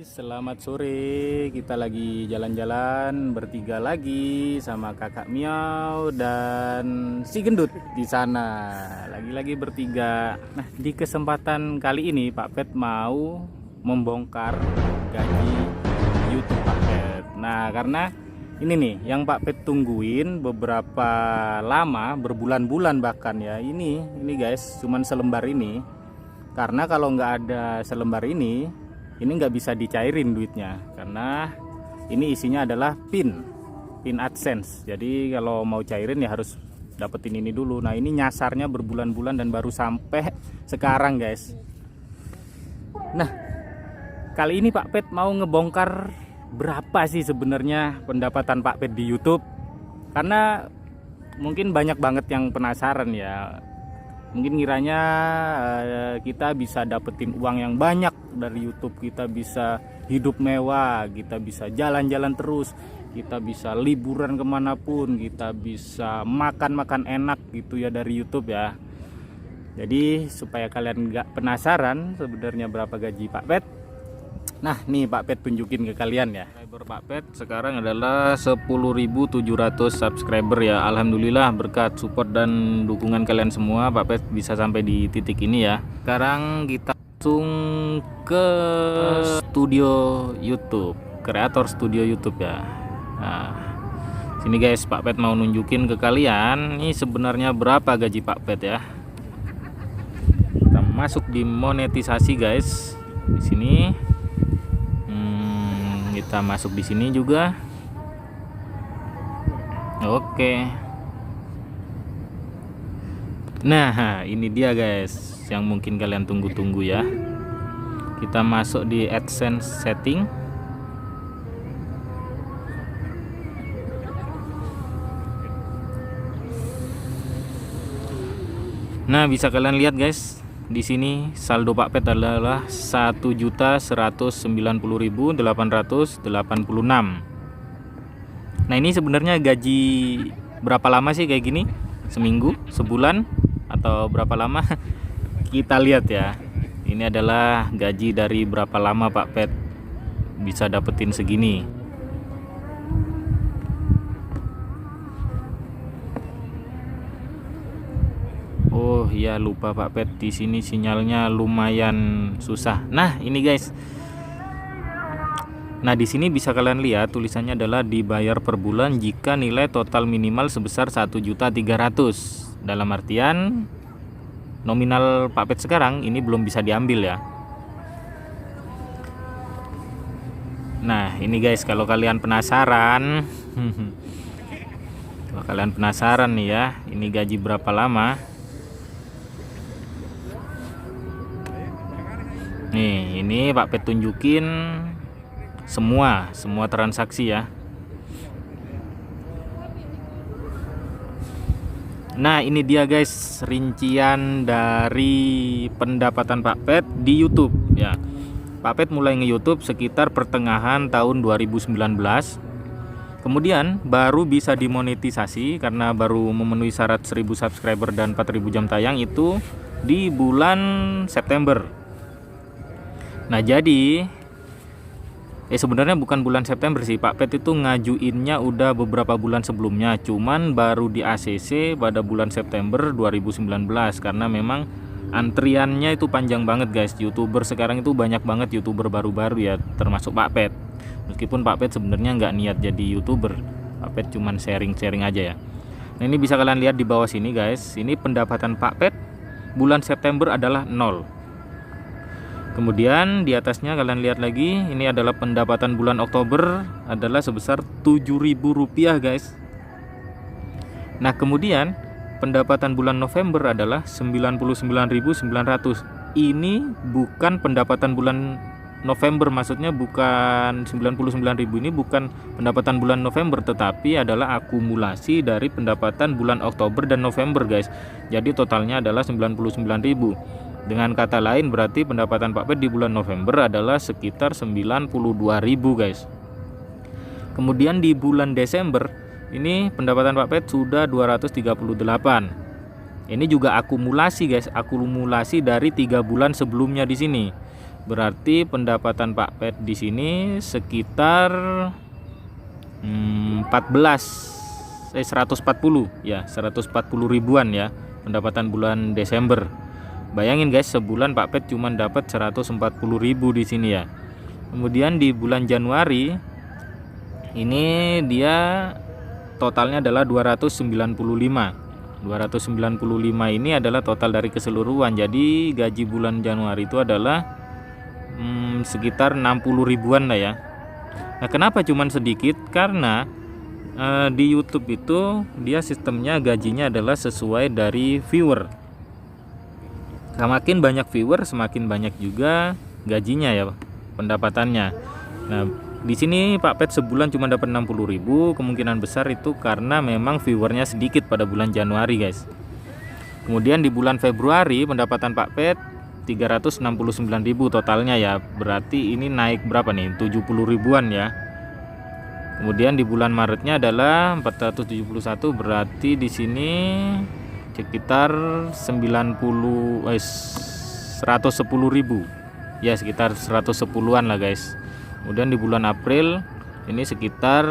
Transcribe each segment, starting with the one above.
Selamat sore. Kita lagi jalan-jalan bertiga lagi sama Kakak Miau dan si Gendut di sana. Lagi-lagi bertiga. Nah, di kesempatan kali ini Pak Pet mau membongkar gaji YouTube Pak Pet. Nah, karena ini nih yang Pak Pet tungguin beberapa lama, berbulan-bulan bahkan ya. Ini guys, cuman selembar ini. Karena kalau nggak ada selembar ini nggak bisa dicairin duitnya, karena ini isinya adalah pin AdSense. Jadi kalau mau cairin ya harus dapetin ini dulu. Nah, ini nyasarnya berbulan-bulan dan baru sampai sekarang guys. Nah, kali ini Pak Pet mau ngebongkar berapa sih sebenarnya pendapatan Pak Pet di YouTube, karena mungkin banyak banget yang penasaran ya. Mungkin kiranya kita bisa dapetin uang yang banyak dari YouTube, kita bisa hidup mewah, kita bisa jalan-jalan terus, kita bisa liburan kemanapun, kita bisa makan-makan enak gitu ya dari YouTube ya. Jadi supaya kalian nggak penasaran sebenarnya berapa gaji Pak Pet, nah nih Pak Pet tunjukin ke kalian ya. Subscriber Pak Pet sekarang adalah 10.700 subscriber ya. Alhamdulillah berkat support dan dukungan kalian semua Pak Pet bisa sampai di titik ini ya. Sekarang kita langsung ke studio YouTube, kreator studio YouTube ya. Nah, sini guys, Pak Pet mau nunjukin ke kalian ini sebenarnya berapa gaji Pak Pet ya. Kita masuk di monetisasi guys. Di sini kita masuk di sini juga. Oke. Nah, ini dia guys yang mungkin kalian tunggu-tunggu ya. Kita masuk di AdSense setting. Nah, bisa kalian lihat guys, di sini saldo Pak Pet adalah 1.190.886. Nah, ini sebenarnya gaji berapa lama sih kayak gini? Seminggu, sebulan, atau berapa lama? Kita lihat ya. Ini adalah gaji dari berapa lama Pak Pet bisa dapetin segini. Oh ya, lupa Pak Pet, di sini sinyalnya lumayan susah. Nah, ini guys. Nah, di sini bisa kalian lihat tulisannya adalah dibayar per bulan jika nilai total minimal sebesar 1.300.000. Dalam artian nominal Pak Pet sekarang ini belum bisa diambil ya. Nah, ini guys, kalau kalian penasaran kalau kalian penasaran nih ya, ini gaji berapa lama? Nih, ini Pak Pet tunjukin semua transaksi ya. Nah, ini dia guys rincian dari pendapatan Pak Pet di YouTube ya. Pak Pet mulai nge-YouTube sekitar pertengahan tahun 2019. Kemudian baru bisa dimonetisasi karena baru memenuhi syarat 1.000 subscriber dan 4.000 jam tayang itu di bulan September. Nah, jadi sebenarnya bukan bulan September sih, Pak Pet itu ngajuinnya udah beberapa bulan sebelumnya, cuman baru di ACC pada bulan September 2019 karena memang antriannya itu panjang banget guys. YouTuber sekarang itu banyak banget, YouTuber baru-baru ya, termasuk Pak Pet. Meskipun Pak Pet sebenarnya nggak niat jadi YouTuber, Pak Pet cuman sharing-sharing aja ya. Nah, ini bisa kalian lihat di bawah sini guys. Ini pendapatan Pak Pet bulan September adalah 0. Kemudian di atasnya kalian lihat lagi, ini adalah pendapatan bulan Oktober adalah sebesar Rp7.000 guys. Nah, kemudian pendapatan bulan November adalah 99.900. Ini bukan pendapatan bulan November, maksudnya bukan 99.000, ini bukan pendapatan bulan November, tetapi adalah akumulasi dari pendapatan bulan Oktober dan November guys. Jadi totalnya adalah 99.000. Dengan kata lain berarti pendapatan Pak Pet di bulan November adalah sekitar 92.000 guys. Kemudian di bulan Desember ini pendapatan Pak Pet sudah 238. Ini juga akumulasi guys, akumulasi dari 3 bulan sebelumnya di sini. Berarti pendapatan Pak Pet di sini sekitar 140 ya, 140 ribuan ya pendapatan bulan Desember. Bayangin guys, sebulan Pak Pet cuma dapat 140 ribu di sini ya. Kemudian di bulan Januari ini dia totalnya adalah 295 ini adalah total dari keseluruhan. Jadi gaji bulan Januari itu adalah sekitar 60 ribuan lah ya. Nah, kenapa cuman sedikit? Karena di YouTube itu dia sistemnya gajinya adalah sesuai dari viewer. Semakin banyak viewer, semakin banyak juga gajinya ya, pendapatannya. Nah, di sini Pak Pet sebulan cuma dapat 60 ribu, kemungkinan besar itu karena memang viewernya sedikit pada bulan Januari guys. Kemudian di bulan Februari pendapatan Pak Pet 369 ribu totalnya ya, berarti ini naik berapa nih, 70 ribuan ya. Kemudian di bulan Maretnya adalah 471, berarti di sini sekitar 110 ribu ya, sekitar 110-an lah guys. Kemudian di bulan April ini sekitar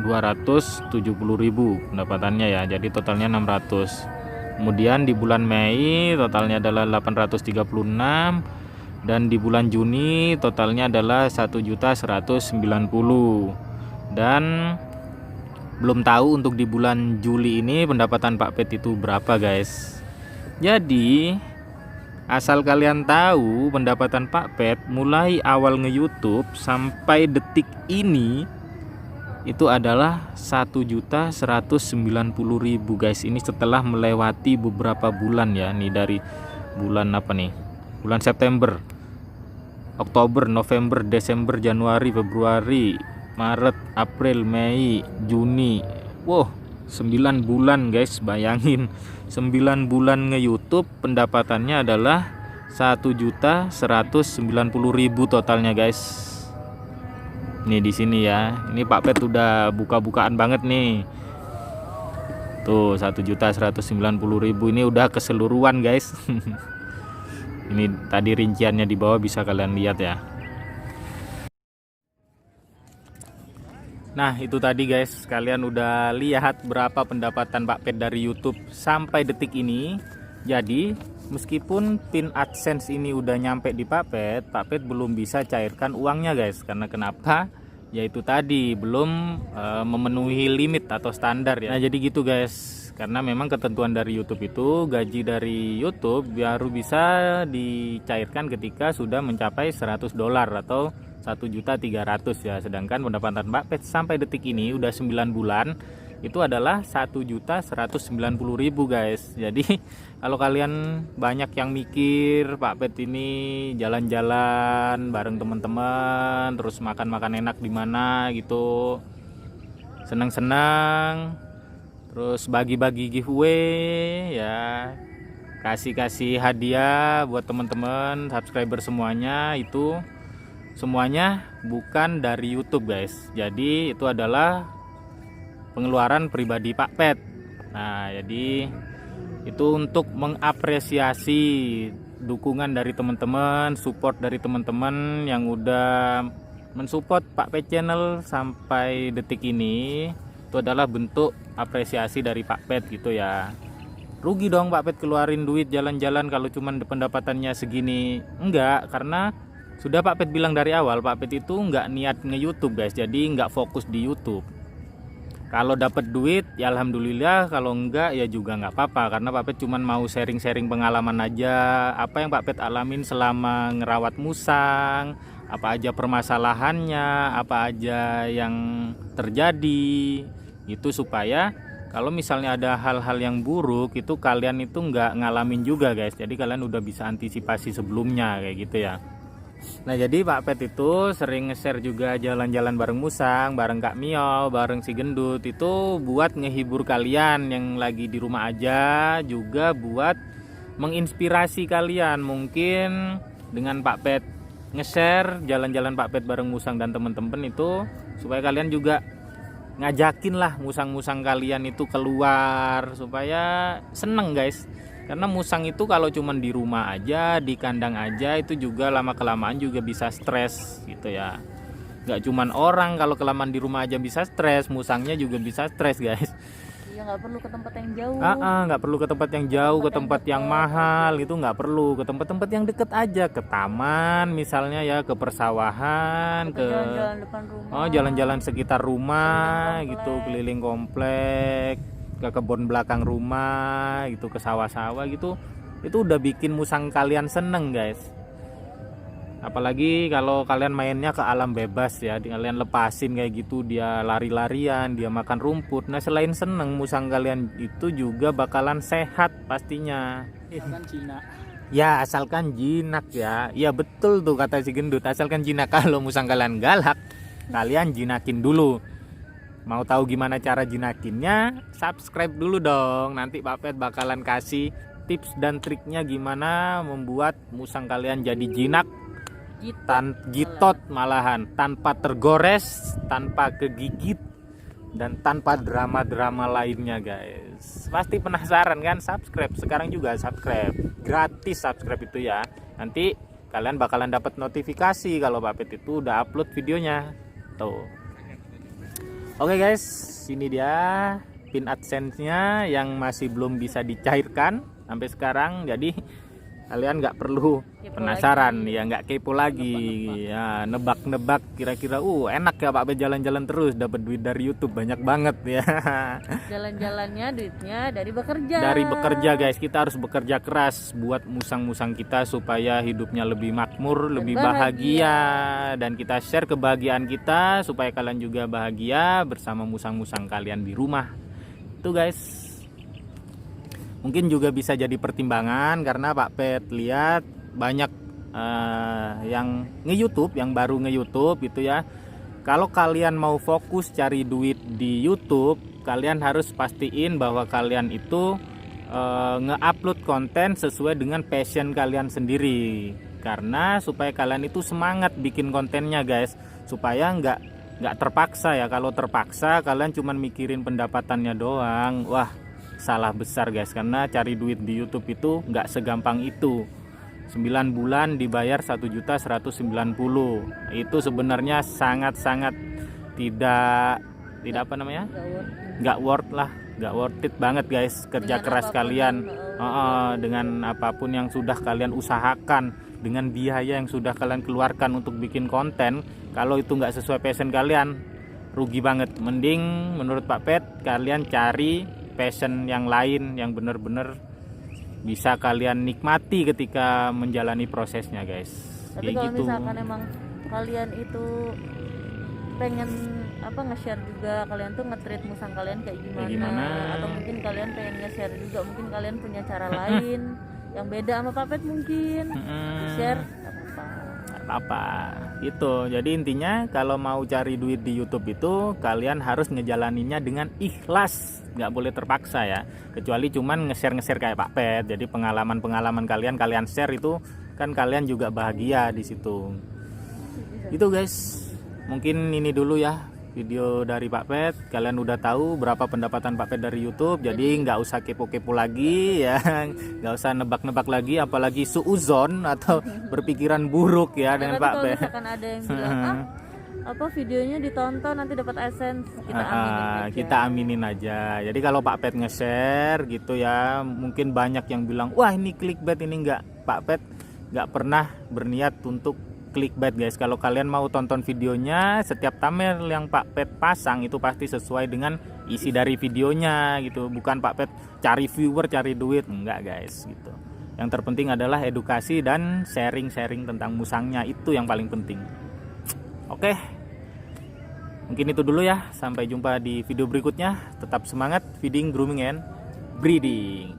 270 ribu pendapatannya ya, jadi totalnya 600. Kemudian di bulan Mei totalnya adalah 836, dan di bulan Juni totalnya adalah 1.190. Dan belum tahu untuk di bulan Juli ini pendapatan Pak Pet itu berapa guys. Jadi asal kalian tahu, pendapatan Pak Pet mulai awal nge-YouTube sampai detik ini itu adalah 1.190.000 guys. Ini setelah melewati beberapa bulan ya. Nih dari bulan apa nih? Bulan September, Oktober, November, Desember, Januari, Februari, Maret, April, Mei, Juni. Wow, 9 bulan guys, bayangin 9 bulan nge-YouTube pendapatannya adalah 1.190.000 totalnya guys. Nih di sini ya. Ini Pak Pet udah buka-bukaan banget nih. Tuh 1.190.000 ini udah keseluruhan guys. Ini tadi rinciannya di bawah bisa kalian lihat ya. Nah itu tadi guys, kalian udah lihat berapa pendapatan Pak Pet dari YouTube sampai detik ini. Jadi meskipun pin AdSense ini udah nyampe di Pak Pet belum bisa cairkan uangnya guys. Karena kenapa? Yaitu tadi belum memenuhi limit atau standar ya. Nah jadi gitu guys, karena memang ketentuan dari YouTube itu gaji dari YouTube baru bisa dicairkan ketika sudah mencapai $100 atau 1.300.000 ya. Sedangkan pendapatan Pak Pet sampai detik ini udah 9 bulan itu adalah 1.190.000 guys. Jadi kalau kalian banyak yang mikir Pak Pet ini jalan-jalan bareng teman-teman, terus makan-makan enak di mana gitu, senang-senang, terus bagi-bagi giveaway ya, kasih-kasih hadiah buat teman-teman subscriber semuanya, itu semuanya bukan dari YouTube guys. Jadi itu adalah pengeluaran pribadi Pak Pet. Nah jadi itu untuk mengapresiasi dukungan dari teman-teman, support dari teman-teman yang udah mensupport Pak Pet channel sampai detik ini. Itu adalah bentuk apresiasi dari Pak Pet gitu ya. Rugi dong Pak Pet keluarin duit jalan-jalan kalau cuman pendapatannya segini. Enggak, karena sudah Pak Pet bilang dari awal, Pak Pet itu nggak niat nge-YouTube guys, jadi nggak fokus di YouTube. Kalau dapat duit ya alhamdulillah, kalau enggak ya juga nggak apa-apa, karena Pak Pet cuman mau sharing-sharing pengalaman aja, apa yang Pak Pet alamin selama ngerawat musang, apa aja permasalahannya, apa aja yang terjadi, itu supaya kalau misalnya ada hal-hal yang buruk itu kalian itu nggak ngalamin juga guys. Jadi kalian udah bisa antisipasi sebelumnya kayak gitu ya. Nah jadi Pak Pet itu sering nge-share juga jalan-jalan bareng musang, bareng Kak Mio, bareng si Gendut, itu buat ngehibur kalian yang lagi di rumah aja, juga buat menginspirasi kalian. Mungkin dengan Pak Pet nge-share jalan-jalan Pak Pet bareng musang dan temen-temen itu supaya kalian juga ngajakin lah musang-musang kalian itu keluar supaya seneng guys. Karena musang itu kalau cuman di rumah aja, di kandang aja, itu juga lama kelamaan juga bisa stres gitu ya. Gak cuman orang kalau kelamaan di rumah aja bisa stres, musangnya juga bisa stres guys. Iya, nggak perlu ke tempat yang jauh. Nggak perlu ke tempat yang jauh, ke tempat yang mahal gitu, nggak perlu. Ke tempat-tempat yang deket aja, ke taman misalnya ya, ke persawahan, ke jalan-jalan depan rumah. jalan-jalan sekitar rumah Keliling gitu, keliling komplek, ke kebun belakang rumah gitu, ke sawah-sawah gitu. Itu udah bikin musang kalian seneng guys. Apalagi kalau kalian mainnya ke alam bebas ya, kalian lepasin kayak gitu, dia lari-larian, dia makan rumput. Nah selain seneng, musang kalian itu juga bakalan sehat pastinya. Asalkan Cina. Ya asalkan jinak ya. Ya betul tuh kata si gendut, asalkan jinak. Kalau musang kalian galak, kalian jinakin dulu. Mau tahu gimana cara jinakinnya? Subscribe dulu dong. Nanti Pak Pet bakalan kasih tips dan triknya gimana membuat musang kalian jadi jinak, gitot malahan, tanpa tergores, tanpa kegigit, dan tanpa drama-drama lainnya guys. Pasti penasaran kan? Subscribe sekarang juga, subscribe gratis, subscribe itu ya. Nanti kalian bakalan dapat notifikasi kalau Pak Pet itu udah upload videonya tuh. Oke guys, ini dia pin AdSense-nya yang masih belum bisa dicairkan sampai sekarang. Jadi kalian nggak perlu penasaran ya, nggak kepo lagi ya, nebak-nebak kira-kira enak ya Pak Pet jalan-jalan terus dapat duit dari YouTube banyak banget ya. Jalan-jalannya duitnya dari bekerja guys. Kita harus bekerja keras buat musang-musang kita supaya hidupnya lebih makmur, lebih bahagia, dan kita share kebahagiaan kita supaya kalian juga bahagia bersama musang-musang kalian di rumah. Itu guys, mungkin juga bisa jadi pertimbangan karena Pak Pet lihat banyak yang nge-YouTube, yang baru nge-YouTube gitu ya. Kalau kalian mau fokus cari duit di YouTube, kalian harus pastiin bahwa kalian itu nge-upload konten sesuai dengan passion kalian sendiri. Karena supaya kalian itu semangat bikin kontennya guys, supaya nggak terpaksa ya. Kalau terpaksa kalian cuman mikirin pendapatannya doang, wah salah besar guys. Karena cari duit di YouTube itu nggak segampang itu. 9 bulan dibayar 1.190.000, itu sebenarnya sangat-sangat tidak apa namanya, nggak worth it banget guys. Kerja keras kalian dengan apapun yang sudah kalian usahakan, dengan biaya yang sudah kalian keluarkan untuk bikin konten, kalau itu nggak sesuai passion kalian, rugi banget. Mending menurut Pak Pet kalian cari passion yang lain yang bener-bener bisa kalian nikmati ketika menjalani prosesnya guys. Tapi kalau gitu, misalkan emang kalian itu pengen nge-share juga, kalian tuh nge-treat musang kalian kayak gimana, atau mungkin kalian pengen nge-share juga, mungkin kalian punya cara lain yang beda sama Pak Pet mungkin share apa gitu. Jadi intinya kalau mau cari duit di YouTube itu kalian harus ngejalaninnya dengan ikhlas, nggak boleh terpaksa ya. Kecuali cuman nge-share kayak Pak Pet, jadi pengalaman kalian share itu kan kalian juga bahagia di situ. Itu guys, mungkin ini dulu ya video dari Pak Pet. Kalian udah tahu berapa pendapatan Pak Pet dari YouTube, jadi nggak usah kepo-kepo lagi ya, nggak usah nebak-nebak lagi, apalagi suuzon atau berpikiran buruk ya dengan Pak Pet. Misalkan ada yang bilang videonya ditonton nanti dapat AdSense, kita aminin aja. Jadi kalau Pak Pet nge-share gitu ya, mungkin banyak yang bilang wah ini clickbait, ini enggak. Pak Pet nggak pernah berniat untuk clickbait guys. Kalau kalian mau tonton videonya, setiap thumbnail yang Pak Pet pasang itu pasti sesuai dengan isi dari videonya gitu. Bukan Pak Pet cari viewer, cari duit, enggak guys gitu. Yang terpenting adalah edukasi dan sharing tentang musangnya, itu yang paling penting. Oke, mungkin itu dulu ya. Sampai jumpa di video berikutnya. Tetap semangat feeding, grooming, and breeding.